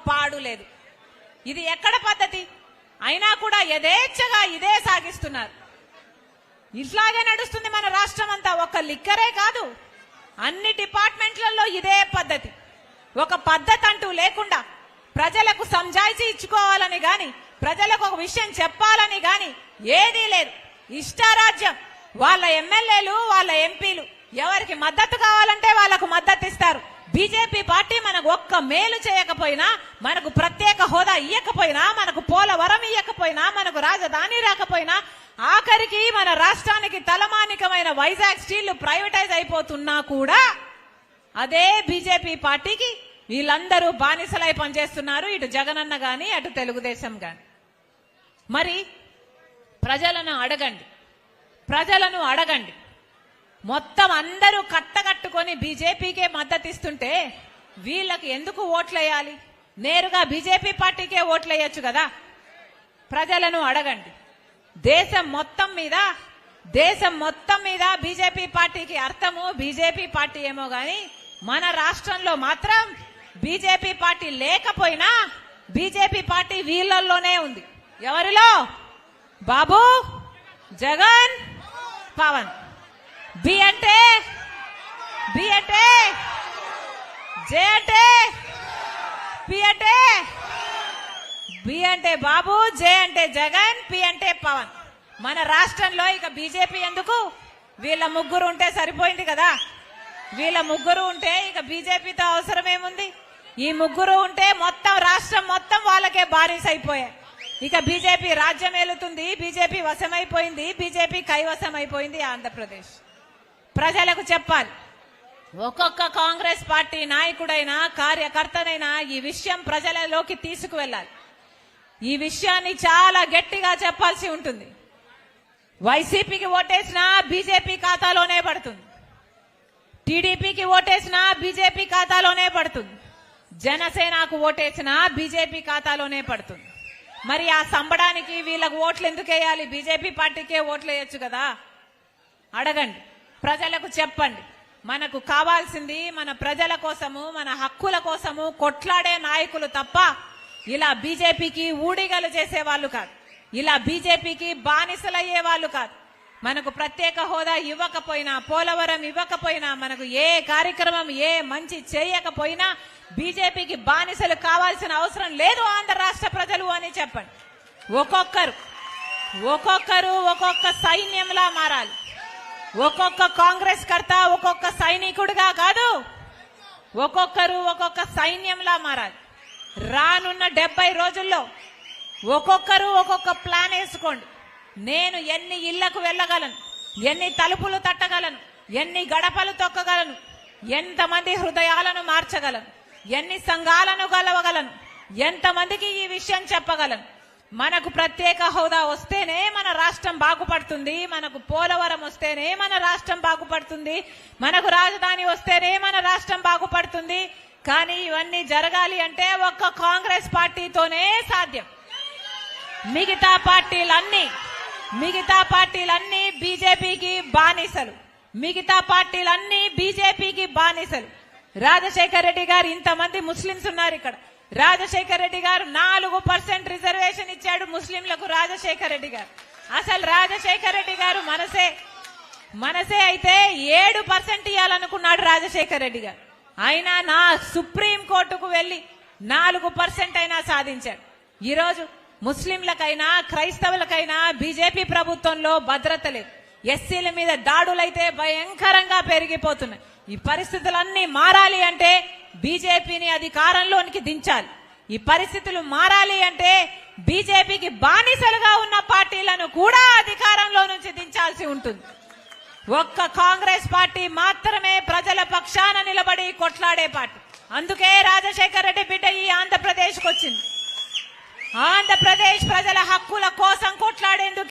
పాడు లేదు. ఇది ఎక్కడ పద్ధతి? అయినా కూడా యథేచ్ఛగా ఇదే సాగిస్తున్నారు. ఇట్లాగే నడుస్తుంది మన రాష్ట్రం అంతా. ఒక్క లిక్కరే కాదు, అన్ని డిపార్ట్మెంట్లలో ఇదే పద్ధతి. ఒక పద్ధతి అంటూ లేకుండా ప్రజలకు సంజాయిషీ ఇచ్చుకోవాలని గాని, ప్రజలకు ఒక విషయం చెప్పాలని గాని ఏదీ లేదు. ఇష్టారాజ్యం. వాళ్ళ ఎమ్మెల్యేలు, వాళ్ళ ఎంపీలు ఎవరికి మద్దతు కావాలంటే వాళ్ళకు మద్దతు ఇస్తారు. బీజేపీ పార్టీ మనకు ఒక్క మేలు చేయకపోయినా, మనకు ప్రత్యేక హోదా ఇయ్యకపోయినా, మనకు పోలవరం ఇయ్యకపోయినా, మనకు రాజధాని రాకపోయినా, ఆఖరికి మన రాష్ట్రానికి తలమానికమైన వైజాగ్ స్టీల్ ప్రైవేటైజ్ అయిపోతున్నా కూడా అదే బీజేపీ పార్టీకి వీళ్ళందరూ బానిసలై పనిచేస్తున్నారు. ఇటు జగనన్న గాని, అటు తెలుగుదేశం గాని. మరి ప్రజలను అడగండి. మొత్తం అందరూ కట్టగట్టుకొని బీజేపీకే మద్దతు ఇస్తుంటే వీళ్ళకి ఎందుకు ఓట్లేయాలి? నేరుగా బీజేపీ పార్టీకే ఓట్లేయచ్చు కదా. ప్రజలను అడగండి. దేశం మొత్తం మీద బీజేపీ పార్టీకి అర్థము బీజేపీ పార్టీ ఏమో గాని, మన రాష్ట్రంలో మాత్రం బీజేపీ పార్టీ లేకపోయినా బీజేపీ పార్టీ వీళ్ళల్లోనే ఉంది. ఎవరిలో? బాబు, జగన్, పవన్. బి అంటే జే అంటే పి అంటే బి అంటే బాబు, జే అంటే జగన్, పి అంటే పవన్. మన రాష్ట్రంలో ఇక బీజేపీ ఎందుకు? వీళ్ళ ముగ్గురు ఉంటే సరిపోయింది కదా. వీళ్ళ ముగ్గురు ఉంటే ఇక బీజేపీతో అవసరం ఏముంది? ఈ ముగ్గురు ఉంటే మొత్తం రాష్ట్రం మొత్తం వాళ్ళకే బారిస్ అయిపోయాయి. ఇక బీజేపీ రాజ్యం ఏలుతుంది, బీజేపీ వశమైపోయింది, బీజేపీ కైవసం అయిపోయింది ఆంధ్రప్రదేశ్. ప్రజలకు చెప్పాలి. ఒక్కొక్క కాంగ్రెస్ పార్టీ నాయకుడైనా, కార్యకర్తనైనా ఈ విషయం ప్రజలలోకి తీసుకువెళ్ళాలి. ఈ విషయాన్ని చాలా గట్టిగా చెప్పాల్సి ఉంటుంది. వైసీపీకి ఓటేసినా బీజేపీ ఖాతాలోనే పడుతుంది, టీడీపీకి ఓటేసినా బీజేపీ ఖాతాలోనే పడుతుంది, జనసేనకు ఓటేసినా బీజేపీ ఖాతాలోనే పడుతుంది. మరి ఆ సంబడానికి వీళ్ళకు ఓట్లు ఎందుకు వేయాలి? బీజేపీ పార్టీకే ఓట్లు వేయచ్చు కదా. అడగండి, ప్రజలకు చెప్పండి. మనకు కావాల్సింది మన ప్రజల కోసము, మన హక్కుల కోసము కొట్లాడే నాయకులు తప్ప ఇలా బీజేపీకి ఊడిగలు చేసేవాళ్ళు కాదు, ఇలా బీజేపీకి బానిసలయ్యే వాళ్ళు కాదు. మనకు ప్రత్యేక హోదా ఇవ్వకపోయినా, పోలవరం ఇవ్వకపోయినా, మనకు ఏ కార్యక్రమం, ఏ మంచి చేయకపోయినా బీజేపీకి బానిసలు కావాల్సిన అవసరం లేదు ఆంధ్ర రాష్ట్ర ప్రజలు అని చెప్పండి. ఒక్కొక్కరు ఒక్కొక్క సైన్యంలా మారాలి. ఒక్కొక్క కాంగ్రెస్ కర్త ఒక్కొక్క సైనికుడిగా కాదు, ఒక్కొక్కరు ఒక్కొక్క సైన్యంలా మారాలి. రానున్న 70 రోజుల్లో ఒక్కొక్కరు ఒక్కొక్క ప్లాన్ వేసుకోండి. నేను ఎన్ని ఇళ్లకు వెళ్ళగలను, ఎన్ని తలుపులు తట్టగలను, ఎన్ని గడపలు తొక్కగలను, ఎంతమంది హృదయాలను మార్చగలను, ఎన్ని సంఘాలను గలవగలను, ఎంతమందికి ఈ విషయం చెప్పగలను. మనకు ప్రత్యేక హోదా వస్తేనే మన రాష్ట్రం బాగుపడుతుంది, మనకు పోలవరం వస్తేనే మన రాష్ట్రం బాగుపడుతుంది, మనకు రాజధాని వస్తేనే మన రాష్ట్రం బాగుపడుతుంది. కానీ ఇవన్నీ జరగాలి అంటే ఒక్క కాంగ్రెస్ పార్టీతోనే సాధ్యం. మిగతా పార్టీలన్నీ బీజేపీకి బానిసలు. రాజశేఖర్ రెడ్డి గారు, ఇంతమంది ముస్లింస్ ఉన్నారు ఇక్కడ. రాజశేఖర్ రెడ్డి గారు 4% రిజర్వేషన్ ఇచ్చాడు ముస్లింలకు. రాజశేఖర్ రెడ్డి గారు అసలు రాజశేఖర్ రెడ్డి గారు మనసే అయితే 7% ఇవ్వాలనుకున్నాడు రాజశేఖర్ రెడ్డి గారు. అయినా నా సుప్రీం కోర్టుకు వెళ్లి 4% అయినా సాధించాడు. ఈరోజు ముస్లింలకైనా క్రైస్తవులకైనా బీజేపీ ప్రభుత్వంలో భద్రత లేదు. ఎస్సీల మీద దాడులైతే భయంకరంగా పెరిగిపోతున్నాయి. ఈ పరిస్థితులన్నీ మారాలి అంటే బీజేపీని అధికారంలోనికి దించాలి. ఈ పరిస్థితులు మారాలి అంటే బీజేపీకి బానిసలుగా ఉన్న పార్టీలను కూడా అధికారంలో నుంచి దించాల్సి ఉంటుంది. ఒక్క కాంగ్రెస్ పార్టీ మాత్రమే ప్రజల పక్షాన నిలబడి కొట్లాడే పార్టీ. అందుకే రాజశేఖర్ రెడ్డి బిడ్డ ఈ ఆంధ్రప్రదేశ్కి వచ్చింది. ఆంధ్రప్రదేశ్ ప్రజల హక్కుల కోసం కొట్లాడేందుకు